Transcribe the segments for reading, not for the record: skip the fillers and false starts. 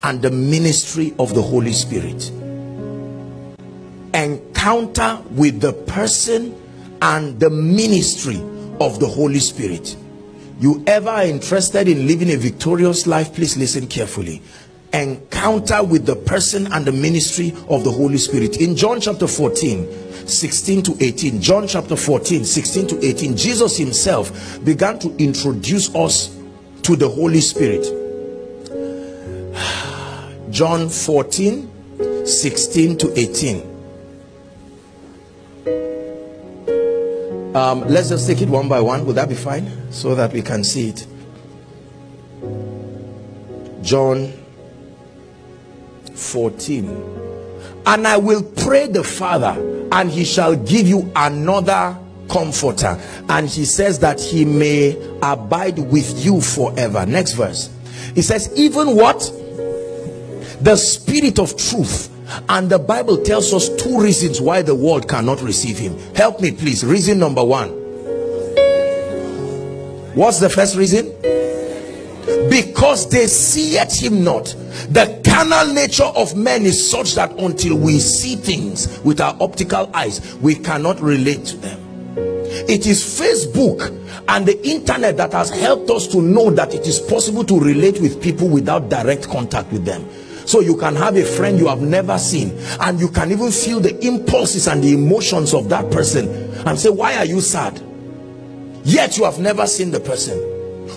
and the ministry of the Holy Spirit. Encounter with the person and the ministry of the Holy Spirit. You ever are interested in living a victorious life, please listen carefully. Encounter with the person and the ministry of the Holy Spirit. In John chapter 14, 16 to 18, John chapter 14, 16 to 18, Jesus himself began to introduce us to the Holy Spirit. John 14, 16 to 18. Let's just take it one by one. Would that be fine? So that we can see it. John 14. And I will pray the Father, and he shall give you another comforter, and he says that he may abide with you forever. Next verse. He says, even what? The Spirit of truth. And the Bible tells us two reasons why the world cannot receive him. Help me please. Reason number one. What's the first reason? Because they seeth him not. The carnal nature of men is such that until we see things with our optical eyes, we cannot relate to them. It is Facebook and the internet that has helped us to know that it is possible to relate with people without direct contact with them. So you can have a friend you have never seen, and you can even feel the impulses and the emotions of that person and say, why are you sad? Yet you have never seen the person.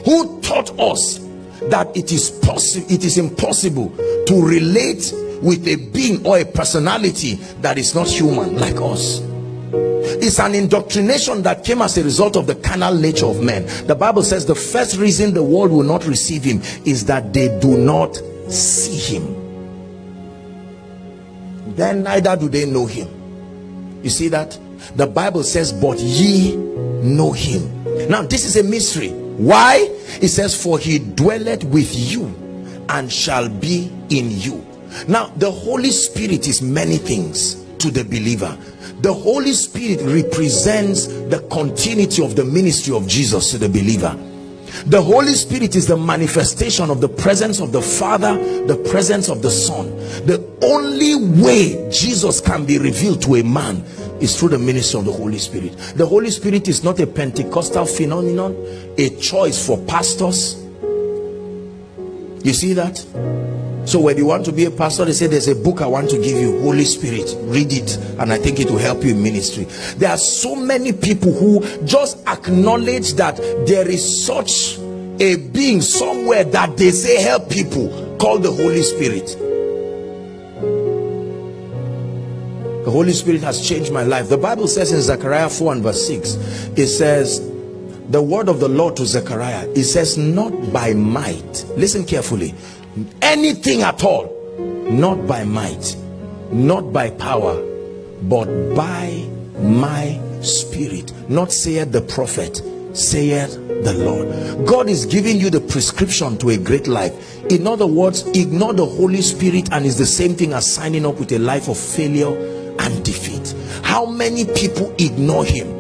Who taught us that it is impossible to relate with a being or a personality that is not human like us? It's an indoctrination that came as a result of the carnal nature of men. The Bible says the first reason the world will not receive him is that they do not see him. Then neither do they know him. You see that? The Bible says, but ye know him. Now this is a mystery. Why? It says, for he dwelleth with you and shall be in you. Now the Holy Spirit is many things to the believer. The Holy Spirit represents the continuity of the ministry of Jesus to the believer. The Holy Spirit is the manifestation of the presence of the Father, the presence of the Son. The only way Jesus can be revealed to a man is through the ministry of the Holy Spirit. The Holy Spirit is not a Pentecostal phenomenon, a choice for pastors. You see that? So when you want to be a pastor, they say there's a book I want to give you, Holy Spirit, read it, and I think it will help you in ministry. There are so many people who just acknowledge that there is such a being somewhere that they say help people, called the Holy Spirit. The Holy Spirit has changed my life. The Bible says in Zechariah 4 and verse 6, it says, the word of the Lord to Zechariah, it says, not by might, listen carefully, anything at all, not by might, not by power, but by my spirit. Not saith the prophet, saith the Lord. God is giving you the prescription to a great life. In other words, ignore the Holy Spirit and it's the same thing as signing up with a life of failure and defeat. How many people ignore him?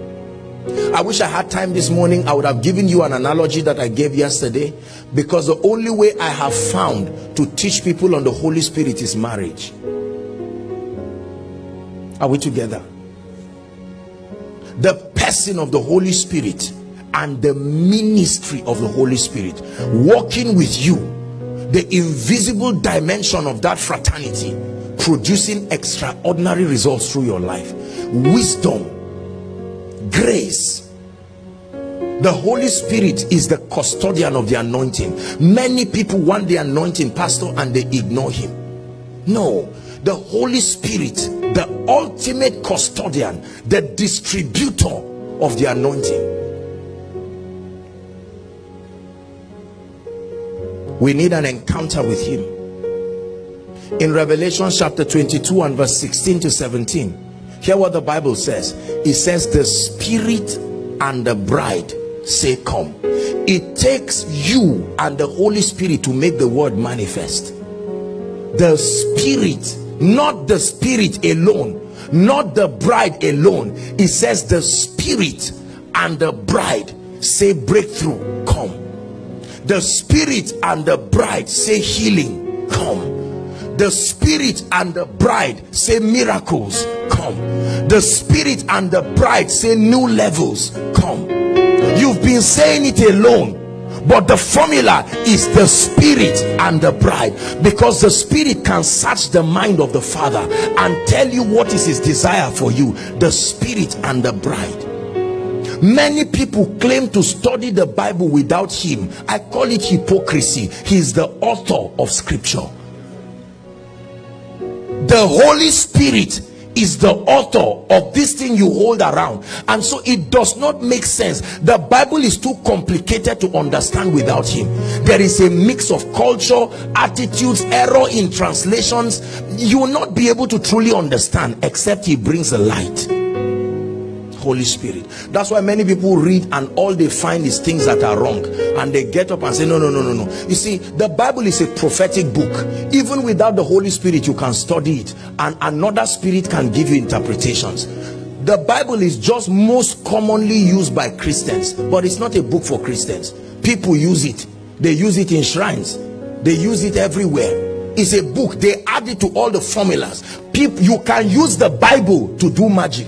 I wish I had time this morning. I would have given you an analogy that I gave yesterday, because the only way I have found to teach people on the Holy Spirit is marriage. Are we together? The person of the Holy Spirit and the ministry of the Holy Spirit working with you, the invisible dimension of that fraternity, producing extraordinary results through your life. Wisdom, grace. The Holy Spirit is the custodian of the anointing. Many people want the anointing, pastor, and they ignore him. No, the Holy Spirit, the ultimate custodian, the distributor of the anointing. We need an encounter with him. In Revelation chapter 22 and verse 16 to 17, hear what the Bible says. It says, the Spirit and the bride say come. It takes you and the Holy Spirit to make the word manifest. The Spirit, not the Spirit alone, not the bride alone. It says the Spirit and the bride say breakthrough, come. The Spirit and the bride say healing, come. The Spirit and the bride say miracles, come. The Spirit and the bride say new levels, come. You've been saying it alone, but the formula is the Spirit and the bride, because the Spirit can search the mind of the Father and tell you what is his desire for you. The Spirit and the bride. Many people claim to study the Bible without him. I call it hypocrisy. He is the author of scripture. The Holy Spirit is the author of this thing you hold around, and so it does not make sense. The Bible is too complicated to understand without him. There is a mix of culture, attitudes, error in translations. You will not be able to truly understand except he brings a light. Holy Spirit. That's why many people read and all they find is things that are wrong, and they get up and say no. You see, the Bible is a prophetic book. Even without the Holy Spirit, you can study it, and another spirit can give you interpretations. The Bible is just most commonly used by Christians, but it's not a book for Christians. People use it. They use it in shrines. They use it everywhere. It's a book. They add it to all the formulas. You can use the Bible to do magic.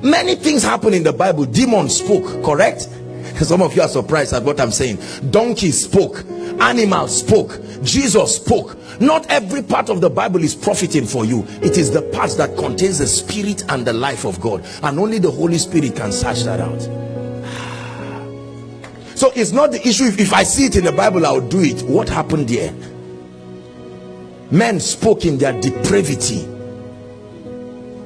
Many things happen in the Bible. Demons spoke, correct? Some of you are surprised at what I'm saying. Donkeys spoke, animals spoke, Jesus spoke. Not every part of the Bible is profiting for you. It is the part that contains the Spirit and the life of God, and only the Holy Spirit can search that out. So it's not the issue if I see it in the Bible, I'll do it. What happened there? Men spoke in their depravity.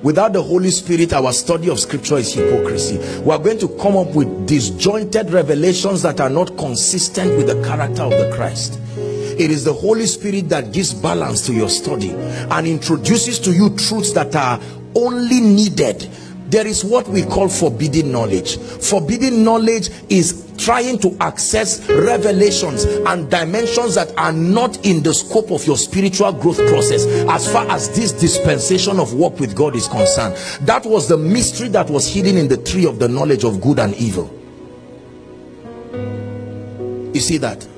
Without the Holy Spirit, our study of scripture is hypocrisy. We are going to come up with disjointed revelations that are not consistent with the character of the Christ. It is the Holy Spirit that gives balance to your study and introduces to you truths that are only needed. There is what we call forbidden knowledge. Forbidden knowledge is trying to access revelations and dimensions that are not in the scope of your spiritual growth process as far as this dispensation of walk with God is concerned. That was the mystery that was hidden in the tree of the knowledge of good and evil. You see that?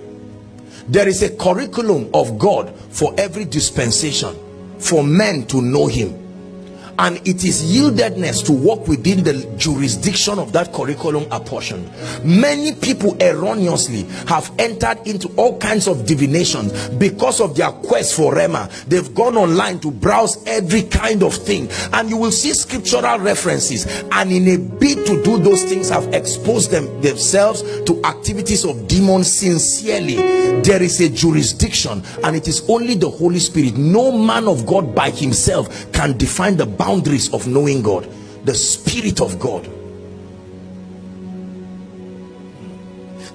There is a curriculum of God for every dispensation for men to know him. And it is yieldedness to walk within the jurisdiction of that curriculum apportioned. Many people erroneously have entered into all kinds of divinations because of their quest for Rema. They've gone online to browse every kind of thing, and you will see scriptural references, and in a bid to do those things have exposed themselves to activities of demons sincerely. There is a jurisdiction, and it is only the Holy Spirit. No man of God by himself can define the boundaries of knowing God. The Spirit of God.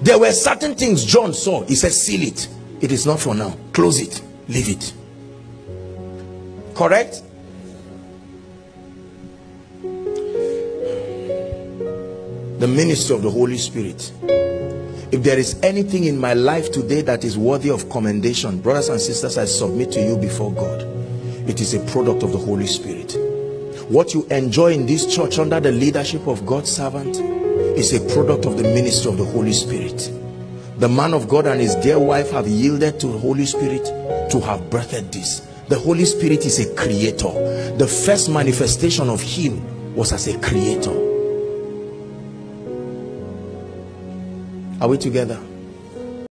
There were certain things John saw. He said, seal it. It is not for now. Close it. Leave it. Correct? The ministry of the Holy Spirit. If there is anything in my life today that is worthy of commendation, brothers and sisters, I submit to you before God, it is a product of the Holy Spirit. What you enjoy in this church under the leadership of God's servant is a product of the ministry of the Holy Spirit. The man of God and his dear wife have yielded to the Holy Spirit to have birthed this. The Holy Spirit is a creator. The first manifestation of him was as a creator. Are we together?